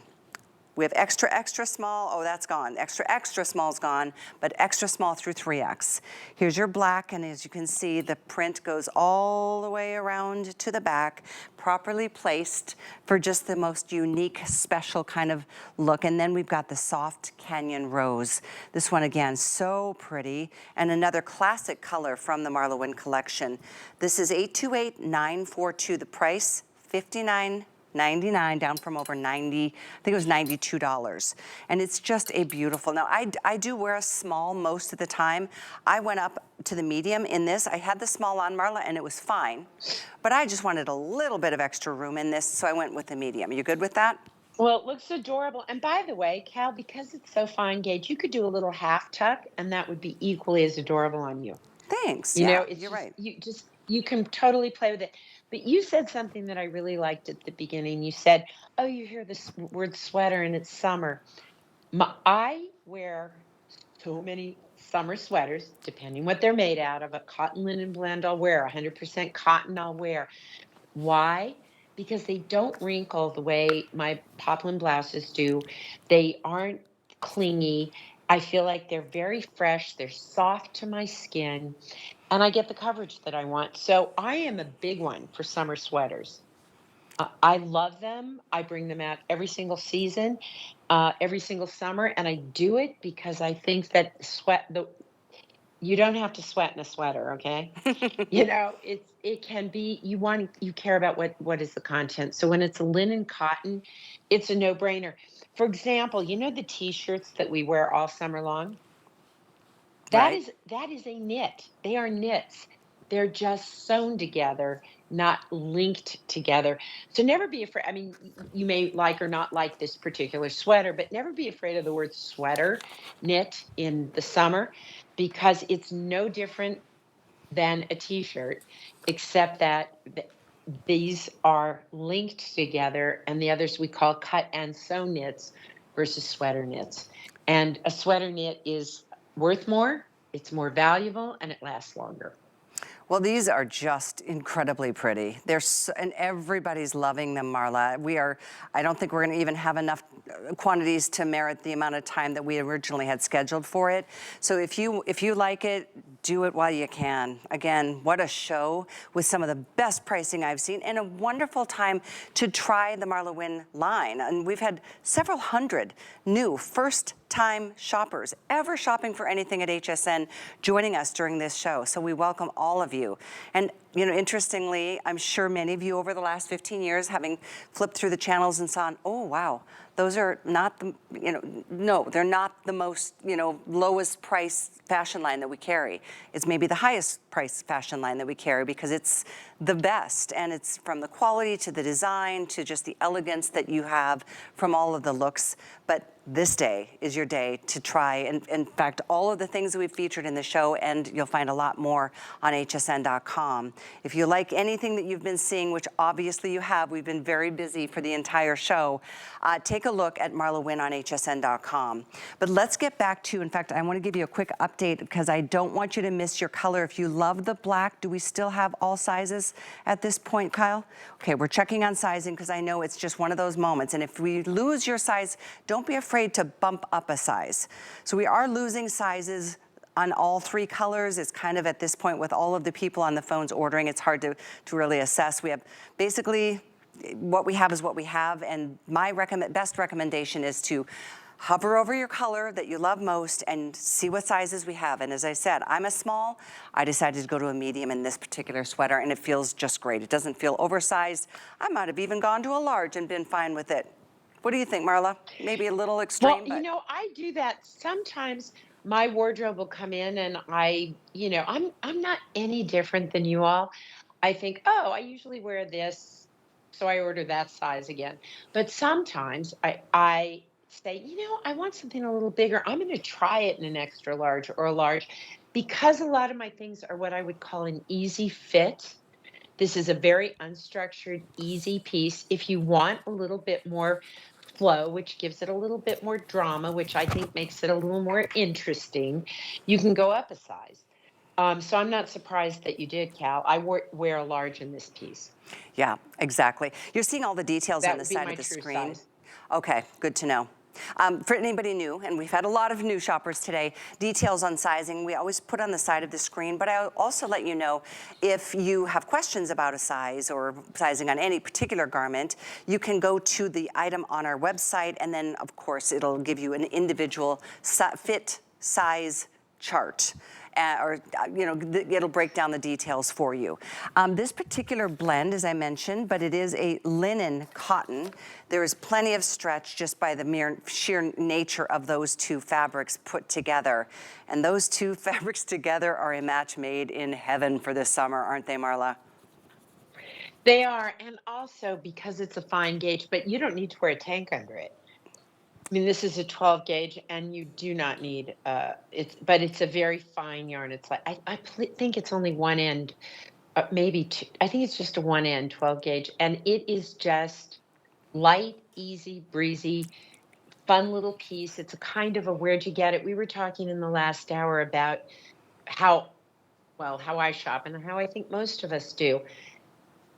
We have extra, extra small. Oh, that's gone. Extra, extra small is gone, but extra small through 3X. Here's your black, and as you can see, the print goes all the way around to the back, properly placed for just the most unique, special kind of look. And then we've got the soft canyon rose. This one, again, so pretty, and another classic color from the MarlaWynne collection. This is 828942. The price, $59.99, down from over 90, I think it was $92. And it's just a beautiful, now I do wear a small most of the time. I went up to the medium in this. I had the small on, Marla, and it was fine. But I just wanted a little bit of extra room in this, so I went with the medium. Are you good with that? Well, it looks adorable. And by the way, Cal, because it's so fine gauge, you could do a little half tuck, and that would be equally as adorable on you. Thanks, You yeah, know, it's you're just, right. you can totally play with it. But you said something that I really liked at the beginning. You said, oh, you hear this word sweater and it's summer. I wear so many summer sweaters, depending what they're made out of. A cotton linen blend I'll wear, 100% cotton I'll wear. Why? Because they don't wrinkle the way my poplin blouses do. They aren't clingy. I feel like they're very fresh. They're soft to my skin, and I get the coverage that I want. So I am a big one for summer sweaters. I love them. I bring them out every single season, every single summer, and I do it because I think that you don't have to sweat in a sweater, okay? You know, it can be, you care about what is the content. So when it's a linen cotton, it's a no-brainer. For example, you know the t-shirts that we wear all summer long? Right. That is a knit. They are knits. They're just sewn together, not linked together. So never be afraid. I mean, you may like or not like this particular sweater, but never be afraid of the word sweater, knit in the summer, because it's no different than a t-shirt, except that these are linked together, and the others we call cut and sew knits versus sweater knits. And a sweater knit is worth more, it's more valuable, and it lasts longer. Well, these are just incredibly pretty. And everybody's loving them, Marla. I don't think we're gonna even have enough quantities to merit the amount of time that we originally had scheduled for it. So if you like it, do it while you can. Again, what a show with some of the best pricing I've seen, and a wonderful time to try the MarlaWynne line. And we've had several hundred new first-time shoppers ever shopping for anything at HSN joining us during this show. So we welcome all of you. And you know, interestingly, I'm sure many of you over the last 15 years, having flipped through the channels and saw, oh wow, those are not the, no, they're not the most, lowest price fashion line that we carry. It's maybe the highest price fashion line that we carry because it's the best, and it's from the quality to the design to just the elegance that you have from all of the looks. But this day is your day to try, and in fact, all of the things that we've featured in the show, and you'll find a lot more on hsn.com. If you like anything that you've been seeing, which obviously you have, we've been very busy for the entire show, take a look at MarlaWynne on hsn.com. But let's get back to, in fact, I want to give you a quick update because I don't want you to miss your color. If you love the black, do we still have all sizes at this point, Kyle? Okay, we're checking on sizing because I know it's just one of those moments. And if we lose your size, don't be afraid to bump up a size. So we are losing sizes on all three colors. It's kind of at this point with all of the people on the phones ordering, it's hard to really assess. We have basically what we have is what we have, and my best recommendation is to hover over your color that you love most and see what sizes we have. And as I said, I'm a small. I decided to go to a medium in this particular sweater, and it feels just great. It doesn't feel oversized. I might have even gone to a large and been fine with it. What do you think, Marla? Maybe a little extreme, Well, but I do that sometimes. My wardrobe will come in, and I'm not any different than you all. I think, oh, I usually wear this, so I order that size again. But sometimes I say, I want something a little bigger. I'm going to try it in an extra large or a large, because a lot of my things are what I would call an easy fit. This is a very unstructured, easy piece. If you want a little bit more flow, which gives it a little bit more drama, which I think makes it a little more interesting, you can go up a size. So I'm not surprised that you did, Cal. I wear a large in this piece. yeah, exactly. You're seeing all the details on That the would be side my of the true screen. size. Okay, good to know. For anybody new, and we've had a lot of new shoppers today, details on sizing we always put on the side of the screen, but I'll also let you know if you have questions about a size or sizing on any particular garment, you can go to the item on our website, and then of course it'll give you an individual fit size chart. It'll break down the details for you. This particular blend, as I mentioned, but it is a linen cotton. There is plenty of stretch just by the sheer nature of those two fabrics put together. And those two fabrics together are a match made in heaven for this summer, aren't they, Marla? They are, and also because it's a fine gauge, but you don't need to wear a tank under it. I mean, this is a 12 gauge, and you do not need but it's a very fine yarn. It's like think it's only one end, maybe two. I think it's just a one end 12 gauge, and it is just light, easy, breezy, fun little piece. It's a kind of a where'd you get it? We were talking in the last hour about how I shop and how I think most of us do.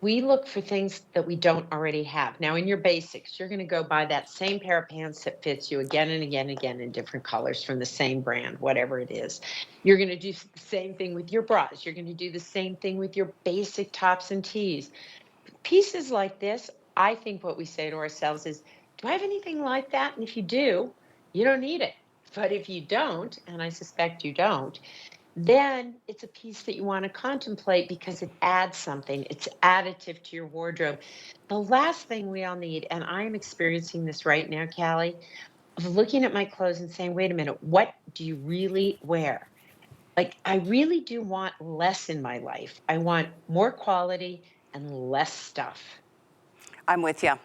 We look for things that we don't already have. Now, in your basics, you're going to go buy that same pair of pants that fits you again and again and again in different colors from the same brand, whatever it is. You're going to do the same thing with your bras. You're going to do the same thing with your basic tops and tees. Pieces like this, I think what we say to ourselves is, do I have anything like that? And if you do, you don't need it. But if you don't, and I suspect you don't, then it's a piece that you want to contemplate because it adds something. It's additive to your wardrobe. The last thing we all need, and I'm experiencing this right now, Callie, of looking at my clothes and saying, wait a minute, what do you really wear? Like, I really do want less in my life. I want more quality and less stuff. I'm with you.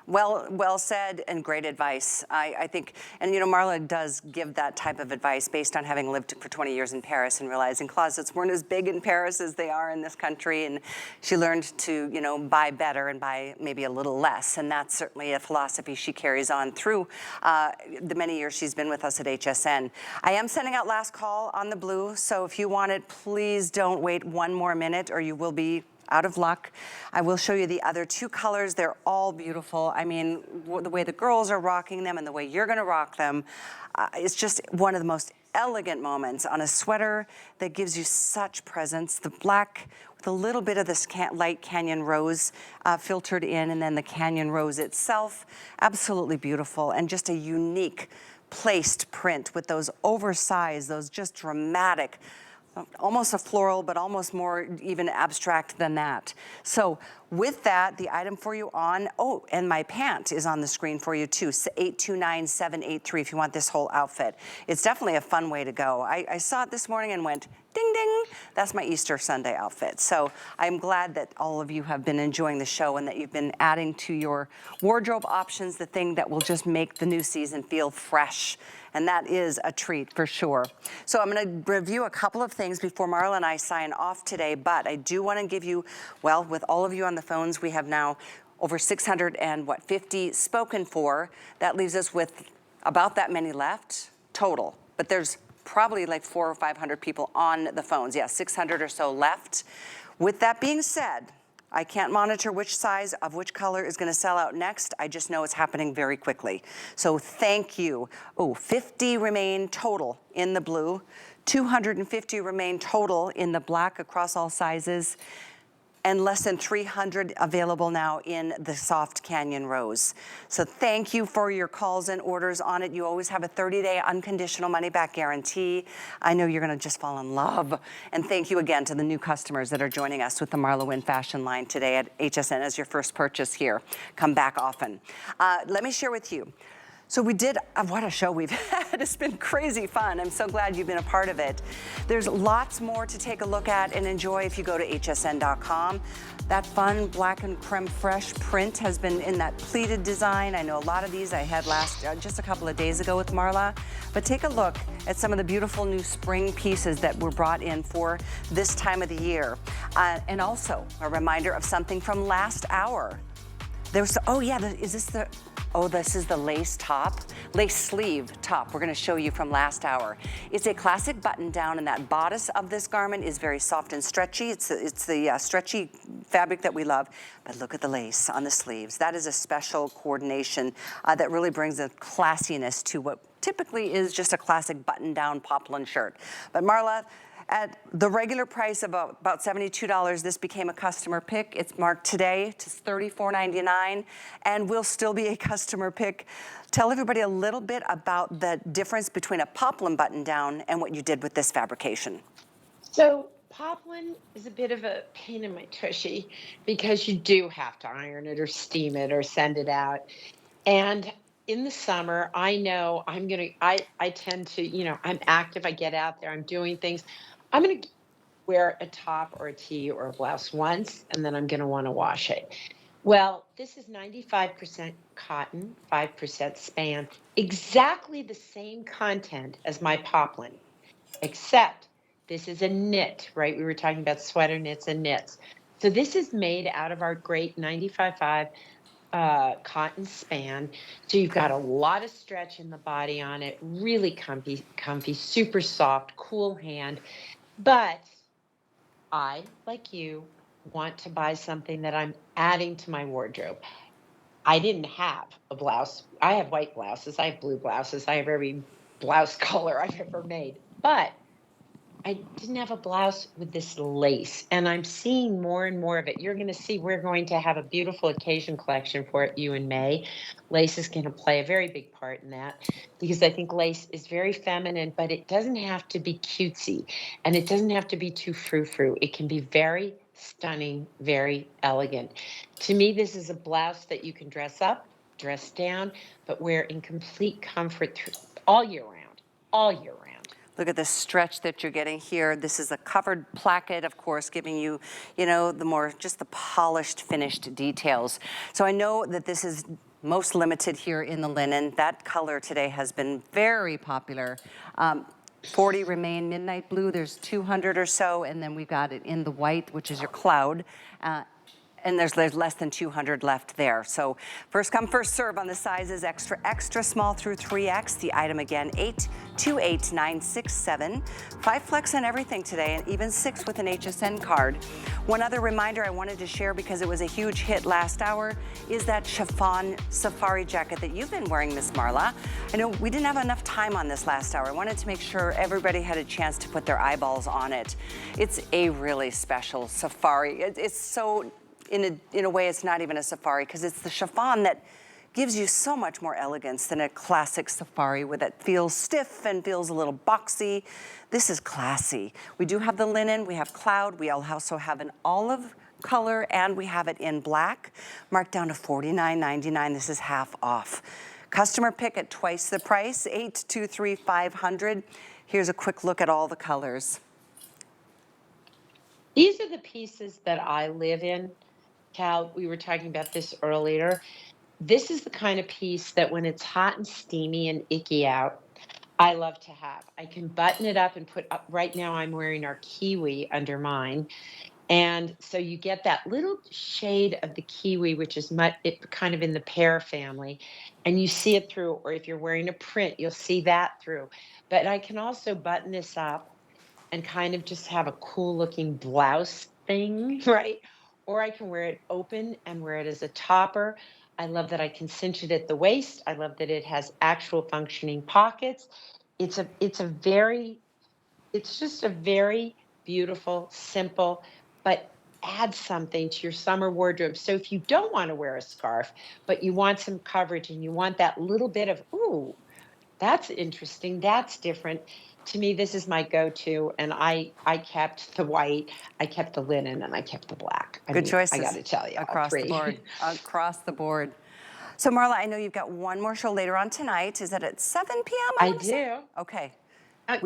Well said, and great advice. I think, and Marla does give that type of advice based on having lived for 20 years in Paris and realizing closets weren't as big in Paris as they are in this country, and she learned to, buy better and buy maybe a little less, and that's certainly a philosophy she carries on through the many years she's been with us at HSN. I am sending out last call on the blue, so if you want it, please don't wait one more minute or you will be out of luck. I will show you the other two colors. They're all beautiful. I mean, the way the girls are rocking them and the way you're gonna rock them, it's just one of the most elegant moments on a sweater that gives you such presence. The black with a little bit of this light canyon rose filtered in, and then the canyon rose itself, absolutely beautiful, and just a unique placed print with those oversized, those just dramatic, almost a floral, but almost more even abstract than that. So with that, the item for you on, and my pant is on the screen for you too, 829783 if you want this whole outfit. It's definitely a fun way to go. I saw it this morning and went, ding, ding. That's my Easter Sunday outfit. So I'm glad that all of you have been enjoying the show and that you've been adding to your wardrobe options the thing that will just make the new season feel fresh. And that is a treat for sure. So I'm going to review a couple of things before Marla and I sign off today, but I do want to give you, well, with all of you on the phones, we have now over 650 spoken for. That leaves us with about that many left total, but there's probably like 400 or 500 people on the phones. Yeah, 600 or so left. With that being said, I can't monitor which size of which color is going to sell out next. I just know it's happening very quickly. So thank you. 50 remain total in the blue. 250 remain total in the black across all sizes. and less than 300 available now in the soft canyon rose. So thank you for your calls and orders on it. You always have a 30-day unconditional money-back guarantee. I know you're gonna just fall in love. And thank you again to the new customers that are joining us with the MarlaWynne fashion line today at HSN as your first purchase here. Come back often. Let me share with you. So we did, what a show we've had. It's been crazy fun. I'm so glad you've been a part of it. There's lots more to take a look at and enjoy if you go to hsn.com. That fun black and creme fraiche print has been in that pleated design. I know a lot of these I had just a couple of days ago with Marla. But take a look at some of the beautiful new spring pieces that were brought in for this time of the year. And also a reminder of something from last hour. There's, oh yeah, is this the, oh, this is the lace top, lace sleeve top we're gonna show you from last hour. It's a classic button down, and that bodice of this garment is very soft and stretchy. It's the stretchy fabric that we love, but look at the lace on the sleeves. That is a special coordination that really brings a classiness to what typically is just a classic button down poplin shirt. But Marla, at the regular price of about $72, this became a customer pick. It's marked today to $34.99 and will still be a customer pick. Tell everybody a little bit about the difference between a poplin button down and what you did with this fabrication. So poplin is a bit of a pain in my tushy because you do have to iron it or steam it or send it out. And in the summer, I know I tend to, I'm active, I get out there, I'm doing things. I'm going to wear a top or a tee or a blouse once, and then I'm going to want to wash it. Well, this is 95% cotton, 5% span, exactly the same content as my poplin, except this is a knit, right? We were talking about sweater knits and knits. So this is made out of our great 95.5 cotton span. So you've got a lot of stretch in the body on it, really comfy, super soft, cool hand. But I, like you, want to buy something that I'm adding to my wardrobe. I didn't have a blouse. I have white blouses. I have blue blouses. I have every blouse color I've ever made. But I didn't have a blouse with this lace, and I'm seeing more and more of it. You're going to see we're going to have a beautiful occasion collection for you in May. Lace is going to play a very big part in that because I think lace is very feminine, but it doesn't have to be cutesy, and it doesn't have to be too frou-frou. It can be very stunning, very elegant. To me, this is a blouse that you can dress up, dress down, but wear in complete comfort all year round, all year round. Look at the stretch that you're getting here. This is a covered placket, of course, giving you, just the polished, finished details. So I know that this is most limited here in the linen. That color today has been very popular. 40 remain midnight blue. There's 200 or so, and then we've got it in the white, which is your cloud. And there's less than 200 left there. So first come, first serve on the sizes, extra, extra small through 3X. The item again, 828967. 5 flex on everything today, and even 6 with an HSN card. One other reminder I wanted to share because it was a huge hit last hour is that chiffon safari jacket that you've been wearing, Miss Marla. I know we didn't have enough time on this last hour. I wanted to make sure everybody had a chance to put their eyeballs on it. It's a really special safari. It's so, in a way, it's not even a safari because it's the chiffon that gives you so much more elegance than a classic safari where that feels stiff and feels a little boxy. This is classy. We do have the linen, we have cloud, we also have an olive color, and we have it in black, marked down to $49.99. This is half off. Customer pick at twice the price, 823-500. Here's a quick look at all the colors. These are the pieces that I live in. Cal, we were talking about this earlier. This is the kind of piece that when it's hot and steamy and icky out, I love to have. I can button it up and put up. Right now I'm wearing our kiwi under mine. And so you get that little shade of the kiwi, which is kind of in the pear family, and you see it through, or if you're wearing a print, you'll see that through. But I can also button this up and kind of just have a cool looking blouse thing, right? Or I can wear it open and wear it as a topper. I love that I can cinch it at the waist. I love that it has actual functioning pockets. It's just a very beautiful, simple, but add something to your summer wardrobe. So if you don't want to wear a scarf, but you want some coverage and you want that little bit of, ooh, that's interesting, that's different. To me, this is my go-to, and I kept the white, I kept the linen, and I kept the black. I Good mean, choices. I got to tell you, all Across the three. board. Across the board. So Marla, I know you've got one more show later on tonight. Is that at 7 p.m.? I wanna say? do. Okay.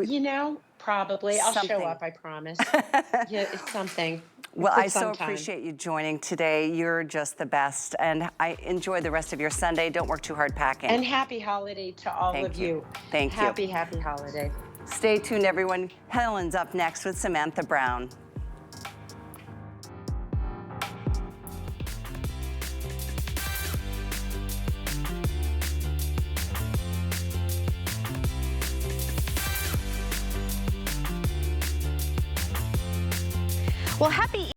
You know, probably. I'll show Something. up, I promise. Yeah, it's something. Well, It's I at so some time. appreciate you joining today. You're just the best. And I enjoy the rest of your Sunday. Don't work too hard packing. And happy holiday to all Thank of you. you. Thank you. Happy holiday. Stay tuned, everyone. Helen's up next with Samantha Brown. Well, happy